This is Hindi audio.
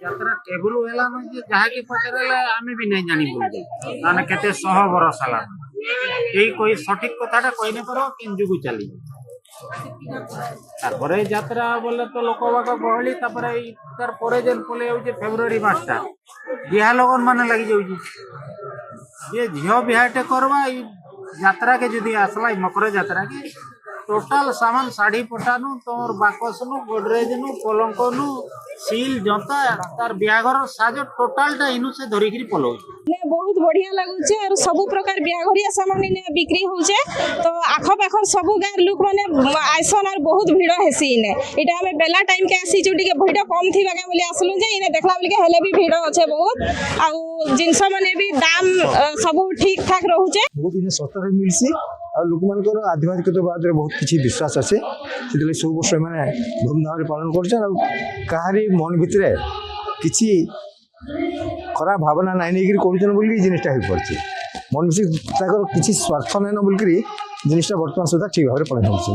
यात्रा केबुल हेला न जे जहा के पचरेला आमे भी नहीं जानी बोल माने केते 100 बरस हला एई कोई सठिक कथाटा कहने करो किन जुगु चली तारपरे यात्रा बोले तो लोक बाक गहली तारपरे तार परे जेन पले होजे फेब्रुआरी मासटा बिहा लगन माने लागि जाउजी ये झियो बिहाटे करवा ई यात्रा के जदी आसला मकर यात्रा के टोटाल सामान साड़ी पटानु तोर बाकसनु गोडरेजनु पलंकनु सील जंता तार बियाघर साजो टोटाल टा इनु से धरि करी पलो ने बहुत बढ़िया लागुचे और सब प्रकार बियाघरिया सामान ने बिक्री होचे तो आखो पाखर सब गार लोक माने आइसन और बहुत भीड़ हेसी ने एटा हमें बेला टाइम के आसी जो टिके भीड़ कम थी बागा बोली आसलु जे इने देखला बोली के हेले भी भीड़ अच्छे बहुत आ जिंस माने भी दाम सब ठीक ठाक रहउचे बहुत इने सस्ता रे मिलसी आ लोक मानकर आध्यात्मिकता बाद बहुत किछि विश्वास আছে সেতলে सब वर्ष माने धूमधाम रे पालन करछन आ काहारी मन भितरे किछि खराब भावना नाइ नै गिरी करछन बोली जिनिसटा हे पड़छि मन बिसी ताकर किछि स्वार्थ नै न बोली करी जिनिसटा वर्तमान सुधा ठीक भाबरे पड़े होछि।